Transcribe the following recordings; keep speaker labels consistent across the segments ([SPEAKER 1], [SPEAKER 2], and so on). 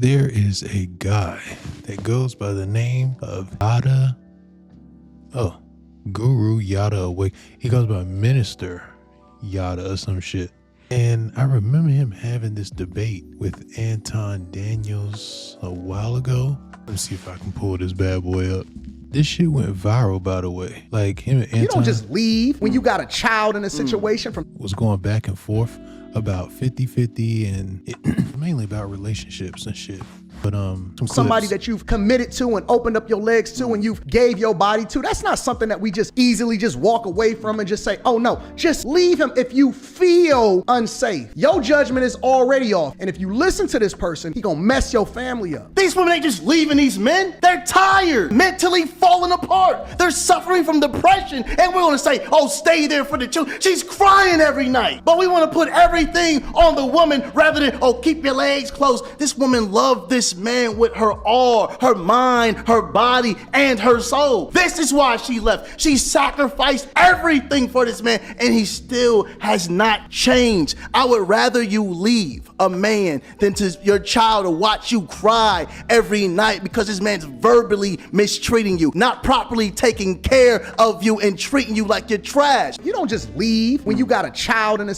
[SPEAKER 1] There is a guy that goes by the name of Guru Yada Awake. He goes by Minister Yada or some shit. And I remember him having this debate with Anton Daniels a while ago. Let me see if I can pull this bad boy up. This shit went viral, by the way. Like him and Anton.
[SPEAKER 2] You don't just leave when you got a child in a situation from.
[SPEAKER 1] Was going back and forth about 50-50 and mainly about relationships and shit. But
[SPEAKER 2] somebody that you've committed to and opened up your legs to and you've gave your body to, that's not something that we just easily just walk away from and just say, oh no, just leave him if you feel unsafe. Your judgment is already off. And if you listen to this person, he gonna mess your family up.
[SPEAKER 3] These women ain't just leaving these men. They're tired, mentally falling apart. They're suffering from depression. And we're gonna say, oh, stay there for the children. She's crying every night. But we wanna put everything on the woman rather than, oh, keep your legs closed. This woman loved this man with her all, her mind, her body, and her soul. This is why she left. She sacrificed everything for this man, and he still has not changed. I would rather you leave a man than to your child to watch you cry every night because this man's verbally mistreating you, not properly taking care of you and treating you like you're trash.
[SPEAKER 2] You don't just leave when you got a child in a.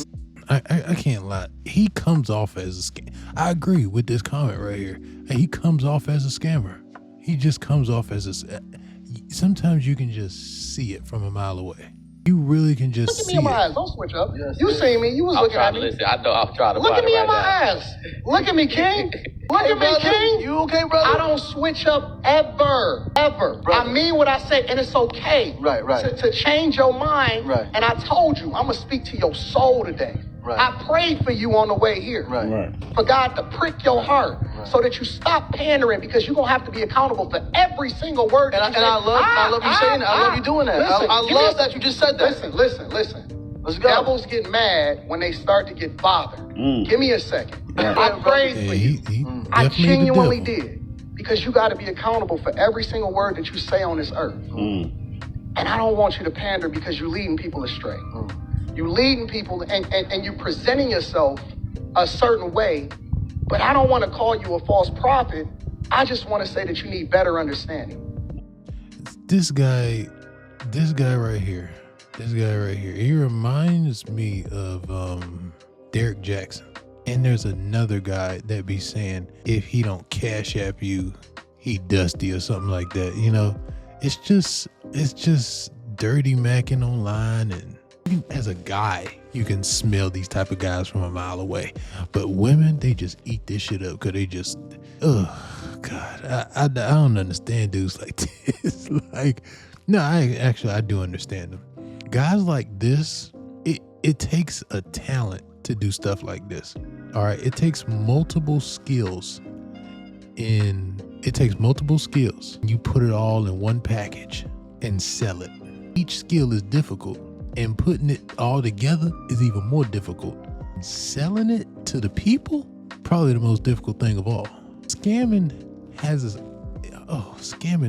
[SPEAKER 1] I can't lie. He comes off as a scam. I agree with this comment right here. He comes off as a scammer. He just comes off as a. Sometimes you can just see it from a mile away. You really can just
[SPEAKER 4] look at me
[SPEAKER 1] see
[SPEAKER 4] in my
[SPEAKER 1] it.
[SPEAKER 4] eyes. Don't switch up. Yes, you seen me. You was looking at me.
[SPEAKER 5] Listen, I know I'm trying to
[SPEAKER 4] look at me
[SPEAKER 5] right
[SPEAKER 4] in my
[SPEAKER 5] now.
[SPEAKER 4] eyes. Look at me, King. Look at me, King.
[SPEAKER 3] You okay, brother?
[SPEAKER 4] I don't switch up ever. Brother. I mean what I say, and it's okay.
[SPEAKER 3] Right.
[SPEAKER 4] To change your mind.
[SPEAKER 3] Right.
[SPEAKER 4] And I told you, I'm gonna speak to your soul today.
[SPEAKER 3] Right.
[SPEAKER 4] I prayed for you on the way here.
[SPEAKER 3] Right.
[SPEAKER 4] For God to prick your heart so that you stop pandering because you're gonna have to be accountable for every single word.
[SPEAKER 3] And I love you saying that. I love you doing that.
[SPEAKER 4] Listen,
[SPEAKER 3] I love that you just said that.
[SPEAKER 4] Listen.
[SPEAKER 3] Let's go.
[SPEAKER 4] Devils get mad when they start to get bothered. Give me a second.
[SPEAKER 3] Yeah.
[SPEAKER 4] I prayed for you.
[SPEAKER 1] He
[SPEAKER 4] I
[SPEAKER 1] definitely
[SPEAKER 4] genuinely
[SPEAKER 1] the devil.
[SPEAKER 4] did. Because you got to be accountable for every single word that you say on this earth. And I don't want you to pander because you're leading people astray. You're leading people and you're presenting yourself a certain way, but I don't want to call you a false prophet. I just want to say that you need better understanding.
[SPEAKER 1] This guy right here, he reminds me of Derek Jackson. And there's another guy that be saying, if he don't cash app you, he dusty or something like that. You know, it's just dirty macking online. And as a guy, you can smell these type of guys from a mile away. But women, they just eat this shit up because they just, God, I don't understand dudes like this. Like, no, I do understand them. Guys like this, it takes a talent to do stuff like this. All right, it takes multiple skills. You put it all in one package and sell it. Each skill is difficult, and putting it all together is even more difficult. Selling it to the people, probably the most difficult thing of all. Scamming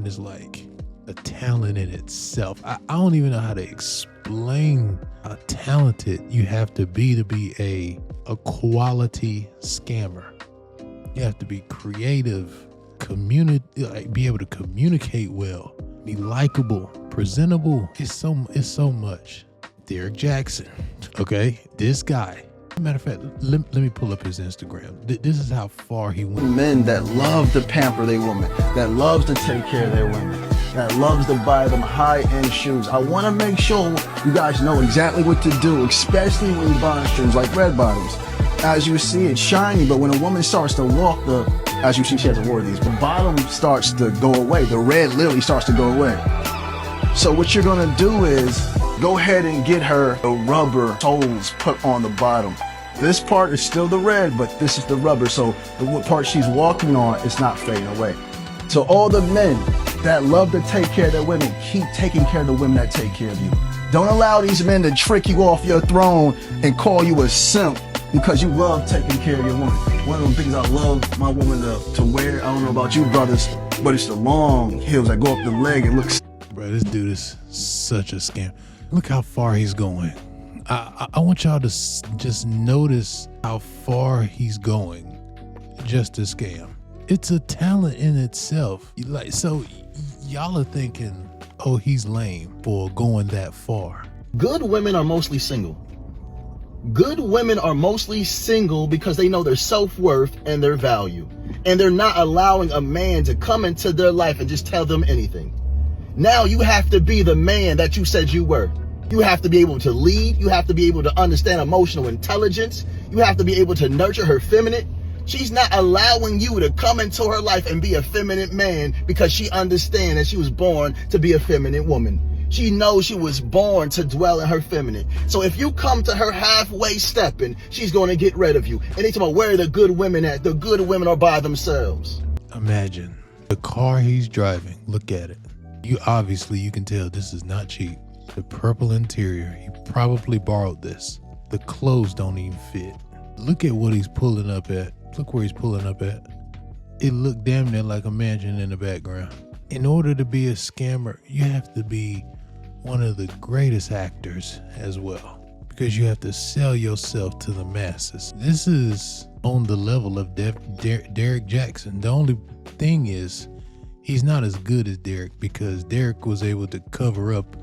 [SPEAKER 1] is like a talent in itself. I don't even know how to explain how talented you have to be a quality scammer. You have to be creative, be able to communicate well, be likable, presentable. It's so much. Derek Jackson, okay? This guy. Matter of fact, let me pull up his Instagram. This is how far he went.
[SPEAKER 6] Men that love to pamper their women, that loves to take care of their women, that loves to buy them high-end shoes. I want to make sure you guys know exactly what to do, especially when you're buying shoes like red bottoms. As you see, it's shiny, but when a woman starts to walk as you see, she hasn't worn these, the bottom starts to go away. The red literally starts to go away. So what you're gonna do is go ahead and get her the rubber soles put on the bottom. This part is still the red, but this is the rubber, so the part she's walking on is not fading away. So all the men that love to take care of their women, keep taking care of the women that take care of you. Don't allow these men to trick you off your throne and call you a simp because you love taking care of your woman. One of the things I love my woman to wear, I don't know about you brothers, but it's the long heels that go up the leg. It looks.
[SPEAKER 1] Bro, this dude is such a scam. Look how far he's going. I want y'all to just notice how far he's going just to scam. It's a talent in itself. So y'all are thinking, oh, he's lame for going that far.
[SPEAKER 6] Good women are mostly single. Good women are mostly single because they know their self-worth and their value. And they're not allowing a man to come into their life and just tell them anything. Now you have to be the man that you said you were. You have to be able to lead. You have to be able to understand emotional intelligence. You have to be able to nurture her feminine. She's not allowing you to come into her life and be a feminine man because she understands that she was born to be a feminine woman. She knows she was born to dwell in her feminine. So if you come to her halfway stepping, she's going to get rid of you. And they talk about where are the good women at? The good women are by themselves.
[SPEAKER 1] Imagine the car he's driving. Look at it. You can tell this is not cheap. The purple interior, he probably borrowed this. The clothes don't even fit. Look at what he's pulling up at. Look where he's pulling up at. It looked damn near like a mansion in the background. In order to be a scammer, you have to be one of the greatest actors as well, because you have to sell yourself to the masses. This is on the level of Derek Jackson. The only thing is, he's not as good as Derek because Derek was able to cover up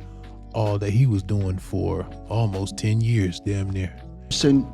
[SPEAKER 1] all that he was doing for almost 10 years, damn near.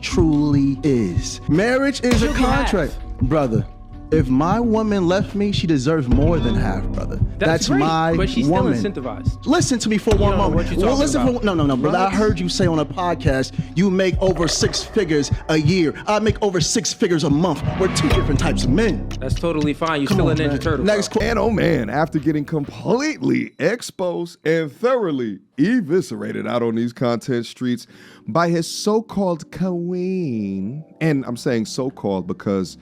[SPEAKER 2] Truly is. Marriage is a contract, brother. If my woman left me, she deserves more than half, brother. That's
[SPEAKER 5] great,
[SPEAKER 2] my
[SPEAKER 5] but she's
[SPEAKER 2] woman.
[SPEAKER 5] still incentivized.
[SPEAKER 2] Listen to me for one moment.
[SPEAKER 5] What you talking about.
[SPEAKER 2] No, brother. I heard you say on a podcast you make over 6 figures a year. I make over 6 figures a month. We're two different types of men.
[SPEAKER 5] That's totally fine. You're
[SPEAKER 2] Come
[SPEAKER 5] still
[SPEAKER 2] on,
[SPEAKER 5] a Ninja
[SPEAKER 2] man.
[SPEAKER 5] Turtle.
[SPEAKER 2] Next
[SPEAKER 5] bro.
[SPEAKER 7] And oh man, after getting completely exposed and thoroughly eviscerated out on these content streets by his so-called queen, and I'm saying so-called because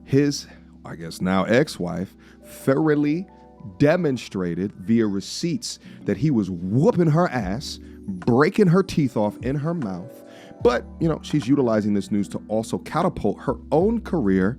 [SPEAKER 7] his, I guess now ex-wife, thoroughly demonstrated via receipts that he was whooping her ass, breaking her teeth off in her mouth. But, she's utilizing this news to also catapult her own career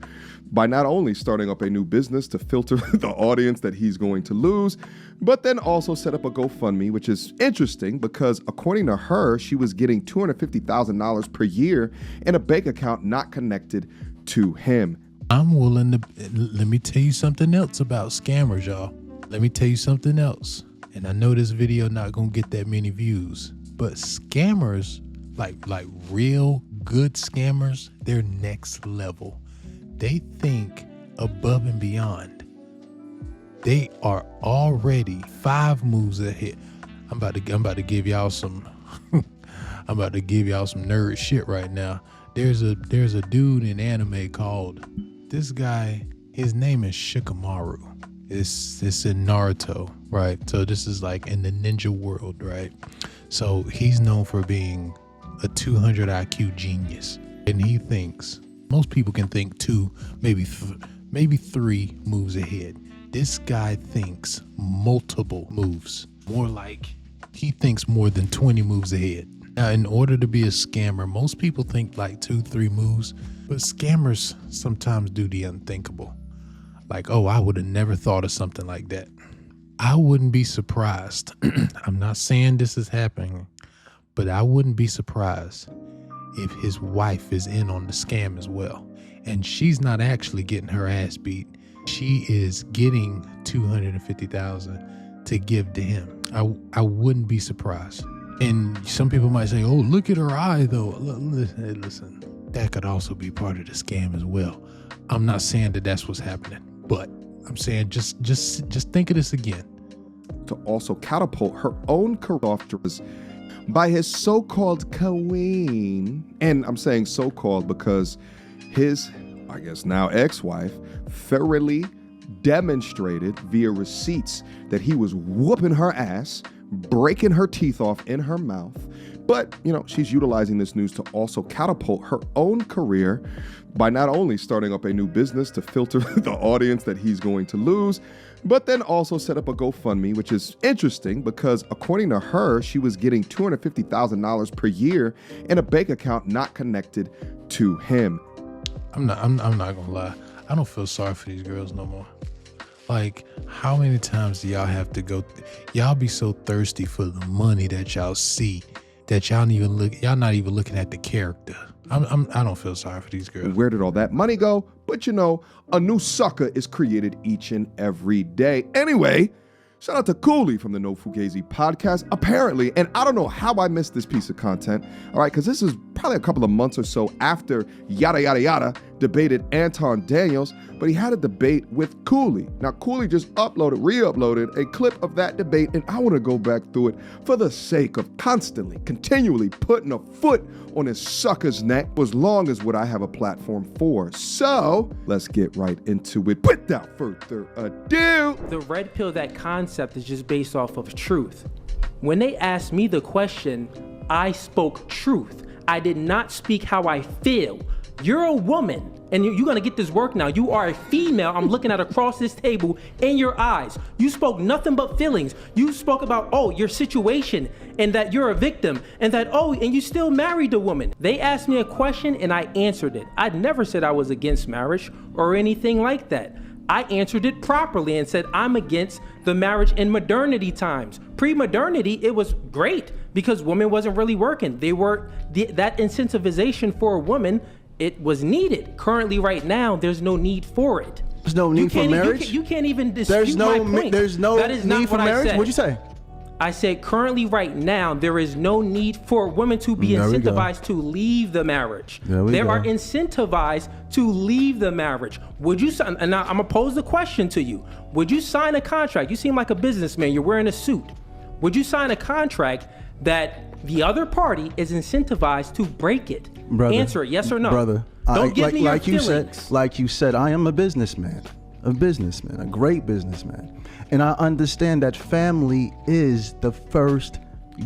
[SPEAKER 7] by not only starting up a new business to filter the audience that he's going to lose, but then also set up a GoFundMe, which is interesting because according to her, she was getting $250,000 per year in a bank account not connected to him.
[SPEAKER 1] I'm willing to, let me tell you something else about scammers, y'all. Let me tell you something else. And I know this video not gonna get that many views, but scammers, like real good scammers, they're next level. They think above and beyond. They are already 5 moves ahead. I'm about to give y'all some I'm about to give y'all some nerd shit right now. There's a dude in anime called, this guy, his name is Shikamaru. It's in Naruto, right? So this is like in the ninja world, right? So he's known for being a 200 IQ genius. And he thinks, most people can think 2, maybe 3 moves ahead. This guy thinks multiple moves. More like he thinks more than 20 moves ahead. Now, in order to be a scammer, most people think like 2-3 moves, but scammers sometimes do the unthinkable. Like, oh, I would have never thought of something like that. I wouldn't be surprised. I'm not saying this is happening, but I wouldn't be surprised if his wife is in on the scam as well. And she's not actually getting her ass beat. She is getting $250,000 to give to him. I wouldn't be surprised. And some people might say, oh, look at her eye though. Listen, that could also be part of the scam as well. I'm not saying that that's what's happening, but I'm saying just think of this again.
[SPEAKER 7] To also catapult her own career by his so-called queen. And I'm saying so-called because his, I guess now ex-wife, thoroughly demonstrated via receipts that he was whooping her ass, breaking her teeth off in her mouth. But, she's utilizing this news to also catapult her own career by not only starting up a new business to filter the audience that he's going to lose, but then also set up a GoFundMe, which is interesting because according to her, she was getting $250,000 per year in a bank account not connected to him.
[SPEAKER 1] I'm not gonna lie. I don't feel sorry for these girls no more. Like, how many times do y'all have to go? Y'all be so thirsty for the money that y'all see that y'all not even looking at the character. I don't feel sorry for these girls.
[SPEAKER 7] Where did all that money go? But you know, a new sucker is created each and every day. Anyway, shout out to Cooley from the No Fugazi podcast. Apparently, and I don't know how I missed this piece of content, all right, because this is probably a couple of months or so after Yada Yada Yada debated Anton Daniels, but he had a debate with Cooley. Now, Cooley just re-uploaded a clip of that debate, and I want to go back through it for the sake of continually putting a foot on his sucker's neck as long as what I have a platform for. So, let's get right into it. Without further ado.
[SPEAKER 5] The red pill, that concept is just based off of truth. When they asked me the question, I spoke truth. I did not speak how I feel. You're a woman, and you're gonna get this work now. You are a female. I'm looking at across this table in your eyes. You spoke nothing but feelings. You spoke about, your situation, and that you're a victim, and that, and you still married the woman. They asked me a question, and I answered it. I never said I was against marriage or anything like that. I answered it properly and said I'm against the marriage in modernity times. Pre-modernity, it was great because women wasn't really working. That incentivization for a woman, it was needed. Currently, right now, there's no need for it.
[SPEAKER 6] There's no need for marriage?
[SPEAKER 5] You can't even dispute my point.
[SPEAKER 6] There's no
[SPEAKER 5] That is not
[SPEAKER 6] need for
[SPEAKER 5] what I
[SPEAKER 6] marriage?
[SPEAKER 5] said.
[SPEAKER 6] What'd you say?
[SPEAKER 5] I said currently right now, there is no need for women to be incentivized to leave the marriage. They are incentivized to leave the marriage. Would you sign, and now I'm gonna pose the question to you. Would you sign a contract? You seem like a businessman, you're wearing a suit. Would you sign a contract that the other party is incentivized to break it?
[SPEAKER 6] Brother,
[SPEAKER 5] answer it, yes or no.
[SPEAKER 6] Brother,
[SPEAKER 5] Don't give me your feelings.
[SPEAKER 6] Like you said, I am a businessman, a great businessman. And I understand that family is the first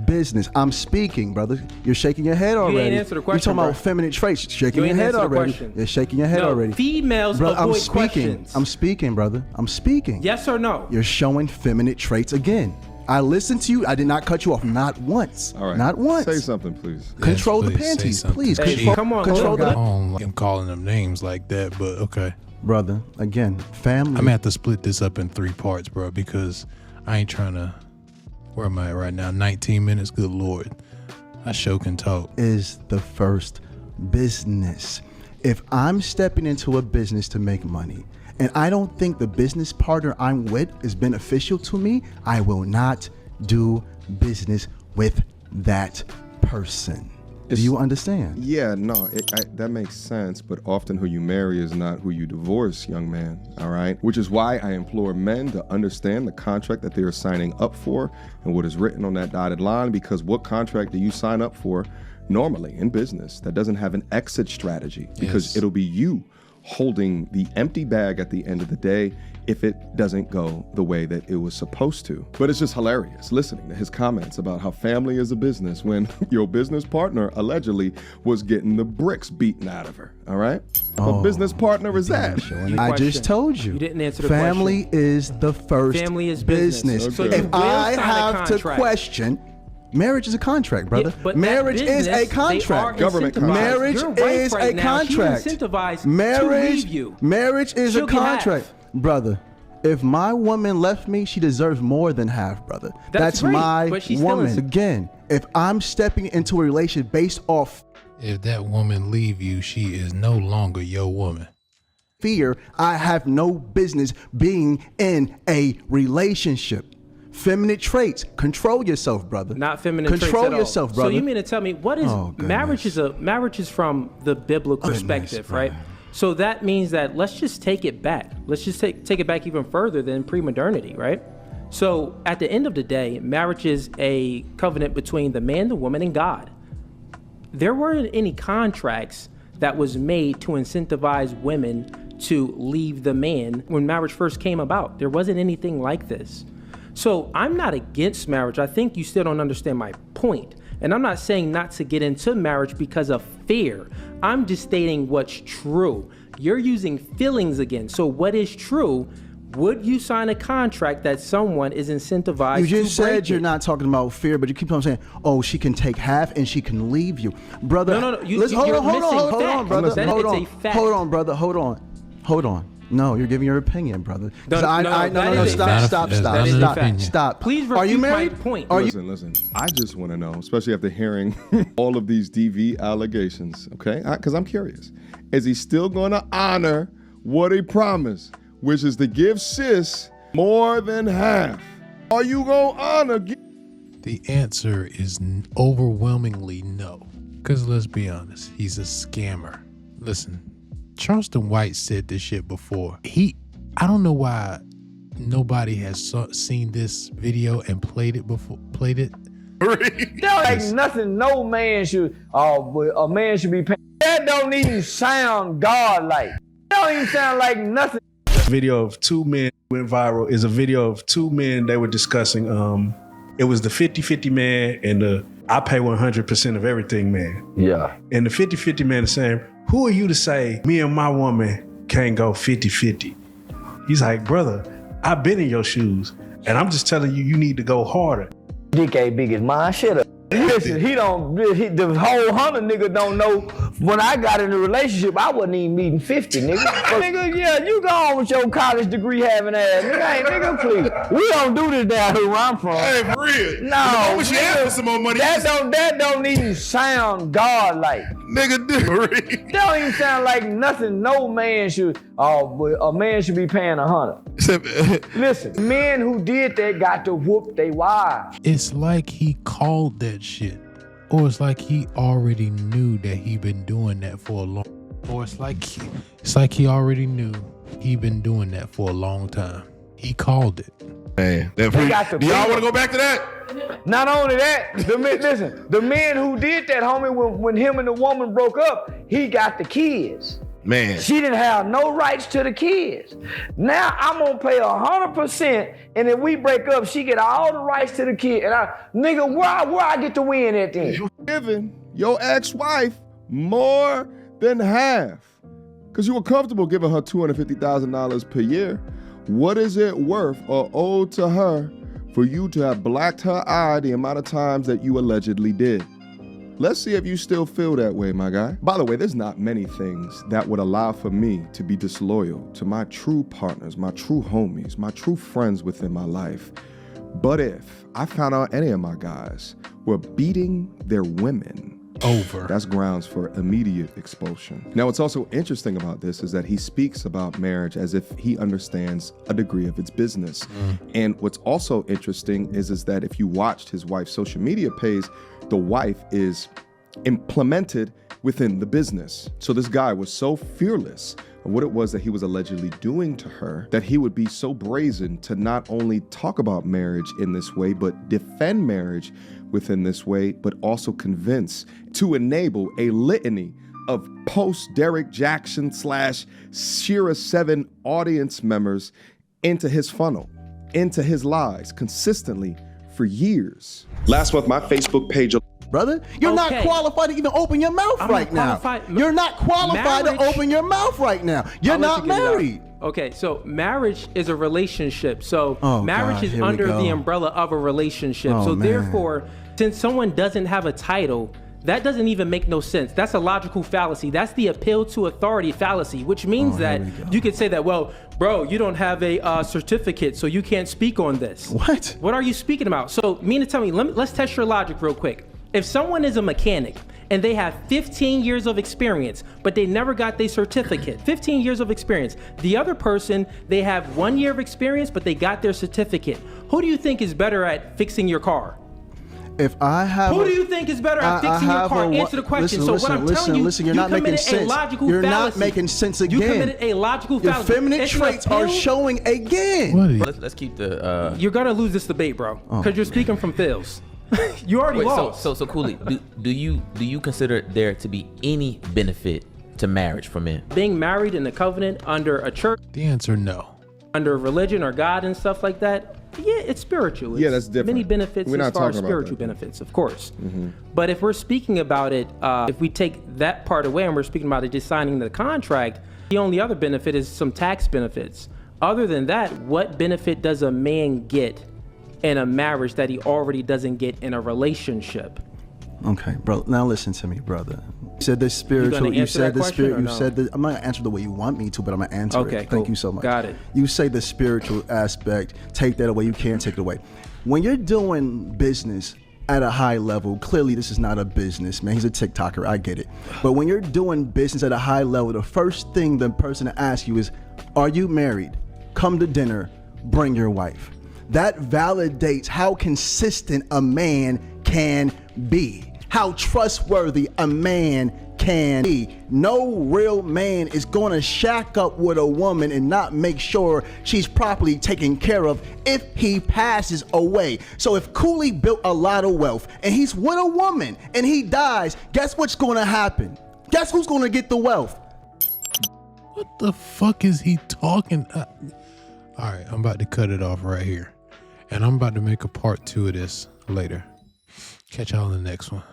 [SPEAKER 6] business. I'm speaking, brother. You're shaking your head already.
[SPEAKER 5] You ain't answered the question,
[SPEAKER 6] You're talking
[SPEAKER 5] bro.
[SPEAKER 6] about feminine traits. Shaking
[SPEAKER 5] You
[SPEAKER 6] your
[SPEAKER 5] ain't
[SPEAKER 6] head
[SPEAKER 5] answered the
[SPEAKER 6] already.
[SPEAKER 5] question.
[SPEAKER 6] You're shaking your head
[SPEAKER 5] No,
[SPEAKER 6] already.
[SPEAKER 5] females
[SPEAKER 6] Bro,
[SPEAKER 5] avoid
[SPEAKER 6] I'm speaking.
[SPEAKER 5] questions.
[SPEAKER 6] I'm speaking, brother. I'm speaking.
[SPEAKER 5] Yes or no?
[SPEAKER 6] You're showing feminine traits again. I listened to you. I did not cut you off. Not once.
[SPEAKER 7] All right.
[SPEAKER 6] Not once.
[SPEAKER 7] Say something, please.
[SPEAKER 6] Control
[SPEAKER 1] Yes,
[SPEAKER 6] the
[SPEAKER 1] please, say
[SPEAKER 6] panties,
[SPEAKER 1] something.
[SPEAKER 6] please.
[SPEAKER 5] Hey,
[SPEAKER 6] Control,
[SPEAKER 5] come on,
[SPEAKER 6] control
[SPEAKER 5] go.
[SPEAKER 6] the
[SPEAKER 1] Like I'm calling them names like that, but okay.
[SPEAKER 6] brother. Again, family.
[SPEAKER 1] I'm gonna have to split this up in 3 parts, bro, because I ain't trying to. Where am I at right now? 19 minutes. Good Lord, I sure can talk.
[SPEAKER 6] Is the first business. If I'm stepping into a business to make money and I don't think the business partner I'm with is beneficial to me, I will not do business with that person. Do you understand?
[SPEAKER 7] Yeah, no, that makes sense, but often who you marry is not who you divorce, young man, all right? Which is why I implore men to understand the contract that they are signing up for and what is written on that dotted line, because what contract do you sign up for normally in business that doesn't have an exit strategy? Because it'll be you holding the empty bag at the end of the day if it doesn't go the way that it was supposed to. But it's just hilarious listening to his comments about how family is a business when your business partner allegedly was getting the bricks beaten out of her, all right? What business partner is that?
[SPEAKER 6] I just told you.
[SPEAKER 5] You didn't answer the
[SPEAKER 6] family
[SPEAKER 5] question.
[SPEAKER 6] is the first
[SPEAKER 5] Family is business.
[SPEAKER 7] Okay.
[SPEAKER 5] So you
[SPEAKER 6] If
[SPEAKER 5] will
[SPEAKER 6] I
[SPEAKER 5] sign a
[SPEAKER 6] have to
[SPEAKER 5] contract.
[SPEAKER 6] question, marriage is a contract, brother.
[SPEAKER 5] Yeah, but
[SPEAKER 6] marriage
[SPEAKER 5] that
[SPEAKER 6] is
[SPEAKER 5] business,
[SPEAKER 6] a contract.
[SPEAKER 5] they are
[SPEAKER 7] Government
[SPEAKER 5] incentivized.
[SPEAKER 7] contract.
[SPEAKER 6] Marriage
[SPEAKER 5] Your wife
[SPEAKER 6] is
[SPEAKER 5] right
[SPEAKER 6] a
[SPEAKER 5] now, she's
[SPEAKER 6] contract.
[SPEAKER 5] incentivized
[SPEAKER 6] Marriage,
[SPEAKER 5] to leave you.
[SPEAKER 6] marriage is
[SPEAKER 5] She'll
[SPEAKER 6] a
[SPEAKER 5] get
[SPEAKER 6] contract,
[SPEAKER 5] half.
[SPEAKER 6] brother. If my woman left me, she deserves more than half, brother.
[SPEAKER 5] That's great,
[SPEAKER 6] my
[SPEAKER 5] but she's still
[SPEAKER 6] woman.
[SPEAKER 5] in-
[SPEAKER 6] Again, if I'm stepping into a relationship based off
[SPEAKER 1] If that woman leave you, she is no longer your woman.
[SPEAKER 6] fear, I have no business being in a relationship. Feminine traits. Control yourself, brother.
[SPEAKER 5] Not feminine traits
[SPEAKER 6] Control
[SPEAKER 5] at all.
[SPEAKER 6] yourself, brother.
[SPEAKER 5] So you mean to tell me what is
[SPEAKER 6] Oh, goodness.
[SPEAKER 5] marriage is from the biblical perspective, right? So that means that let's just take it back. Let's just take it back even further than pre-modernity, right? So at the end of the day, marriage is a covenant between the man, the woman, and God. There weren't any contracts that was made to incentivize women to leave the man when marriage first came about. There wasn't anything like this. So I'm not against marriage. I think you still don't understand my point. And I'm not saying not to get into marriage because of fear. I'm just stating what's true. You're using feelings again. So what is true? Would you sign a contract that someone is incentivized
[SPEAKER 6] You
[SPEAKER 5] to
[SPEAKER 6] just said
[SPEAKER 5] break
[SPEAKER 6] you're
[SPEAKER 5] it?
[SPEAKER 6] not talking about fear, but you keep on saying, "Oh, she can take half and she can leave you, brother."
[SPEAKER 5] No.
[SPEAKER 6] Hold
[SPEAKER 5] You're
[SPEAKER 6] on,
[SPEAKER 5] missing facts.
[SPEAKER 6] brother.
[SPEAKER 5] That
[SPEAKER 6] Hold
[SPEAKER 5] it's
[SPEAKER 6] on,
[SPEAKER 5] a fact.
[SPEAKER 6] hold on, brother. Hold on. No, you're giving your opinion, brother. 'Cause
[SPEAKER 5] No, that is a fact.
[SPEAKER 6] Stop.
[SPEAKER 1] That is a fact.
[SPEAKER 6] Stop.
[SPEAKER 5] Please
[SPEAKER 6] Are you
[SPEAKER 5] refute my
[SPEAKER 6] married?
[SPEAKER 5] point.
[SPEAKER 6] Are you?
[SPEAKER 7] Listen. I just want to know, especially after hearing all of these DV allegations, okay? Because I'm curious. Is he still going to honor what he promised, which is to give sis more than half. Are you gonna honor?
[SPEAKER 1] The answer is overwhelmingly no. Because let's be honest, he's a scammer. Listen, Charleston White said this shit before. I don't know why nobody has seen this video and played it before.
[SPEAKER 8] That ain't nothing no man should, a man should be paying. That don't even sound godlike. That don't even sound like nothing.
[SPEAKER 9] Video of two men went viral is a video of two men they were discussing. It was the 50-50 man and the I pay 100% of everything man.
[SPEAKER 8] Yeah.
[SPEAKER 9] And the 50-50 man is saying, who are you to say me and my woman can't go 50-50? He's like, brother, I've been in your shoes and I'm just telling you, you need to go harder.
[SPEAKER 8] Dick ain't big as mine. Shut up. Listen, the whole Hunter nigga don't know when I got in a relationship, I wasn't even meeting 50, nigga. But nigga, yeah, you go on with your college degree having ass. Nigga, hey, nigga, please. We don't do this down here where I'm from.
[SPEAKER 10] Hey, for real.
[SPEAKER 8] No.
[SPEAKER 10] I wish you had for some more money.
[SPEAKER 8] That don't even sound godlike.
[SPEAKER 10] Nigga, dude.
[SPEAKER 8] That don't even sound like nothing no man should, a man should be paying $100. Listen, men who did that got to whoop they wives.
[SPEAKER 1] It's like he called that shit. Or it's like he already knew that he been doing that for a long. Or it's like he already knew he been doing that for a long time. He called it.
[SPEAKER 10] Man, do y'all want to go back to that?
[SPEAKER 8] Not only that, the man who did that, homie, when him and the woman broke up, he got the kids.
[SPEAKER 10] Man.
[SPEAKER 8] She didn't have no rights to the kids. Now I'm gonna pay 100%, and if we break up, she get all the rights to the kid. And nigga, where I get to win at then?
[SPEAKER 7] You giving your ex-wife more than half because you were comfortable giving her $250,000 per year. What is it worth or owed to her for you to have blacked her eye the amount of times that you allegedly did? Let's see if you still feel that way, my guy. By the way, there's not many things that would allow for me to be disloyal to my true partners, my true homies, my true friends within my life. But if I found out any of my guys were beating their women over, that's grounds for immediate expulsion. Now, what's also interesting about this is that he speaks about marriage as if he understands a degree of its business. And what's also interesting is that if you watched his wife's social media page, the wife is implemented within the business. So this guy was so fearless of what it was that he was allegedly doing to her that he would be so brazen to not only talk about marriage in this way, but defend marriage within this way, but also convince to enable a litany of post-Derek Jackson / Shira 7 audience members into his funnel, into his lies consistently for years. Last month, my Facebook page...
[SPEAKER 3] Brother, you're not qualified to even open your mouth right now. You're not qualified to open your mouth right now. You're not married.
[SPEAKER 5] Okay, so marriage is a relationship. So marriage is under the umbrella of a relationship. So therefore, since someone doesn't have a title, that doesn't even make no sense. That's a logical fallacy. That's the appeal to authority fallacy, which means that you could say that, well, bro, you don't have a certificate, so you can't speak on this.
[SPEAKER 3] What?
[SPEAKER 5] What are you speaking about? So tell me, let's test your logic real quick. If someone is a mechanic and they have 15 years of experience, but they never got their certificate, 15 years of experience. The other person, they have 1 year of experience, but they got their certificate. Who do you think is better at fixing your car?
[SPEAKER 3] If I have
[SPEAKER 5] Who do you think is better at fixing your car? Answer the question.
[SPEAKER 3] Listen,
[SPEAKER 5] what I'm telling you,
[SPEAKER 3] you're not making sense. You're not making sense again.
[SPEAKER 5] You committed a logical fallacy.
[SPEAKER 3] Your feminine traits are showing again.
[SPEAKER 11] Let's keep the...
[SPEAKER 5] You're gonna lose this debate, bro, because you're speaking from feels. You already lost.
[SPEAKER 11] So Cooley, do you consider there to be any benefit to marriage for men?
[SPEAKER 5] Being married in a covenant under a church?
[SPEAKER 1] The answer, no.
[SPEAKER 5] Under religion or God and stuff like that? Yeah, it's spiritual. It's
[SPEAKER 7] that's different.
[SPEAKER 5] Many benefits as far as spiritual benefits, of course. But if we're speaking about it, if we take that part away and we're speaking about it just signing the contract, the only other benefit is some tax benefits. Other than that, what benefit does a man get in a marriage that he already doesn't get in a relationship?
[SPEAKER 3] Okay, bro. Now listen to me, brother. You said the spiritual. You said the spirit. You said the. I'm not gonna answer the way you want me to, but I'm gonna answer it.
[SPEAKER 5] Okay,
[SPEAKER 3] Thank you so much.
[SPEAKER 5] Got it.
[SPEAKER 3] You say the spiritual aspect. Take that away. You can't take it away. When you're doing business
[SPEAKER 6] at a high level, clearly this is not a business, man. He's a TikToker, I get it. But when you're doing business at a high level, the first thing the person to ask you is, are you married? Come to dinner, bring your wife. That validates how consistent a man can be, how trustworthy a man can be. No real man is going to shack up with a woman and not make sure she's properly taken care of if he passes away. So if Cooley built a lot of wealth and he's with a woman and he dies, guess what's going to happen? Guess who's going to get the wealth?
[SPEAKER 1] What the fuck is he talking? All right, I'm about to cut it off right here. And I'm about to make a part 2 of this later. Catch y'all in the next one.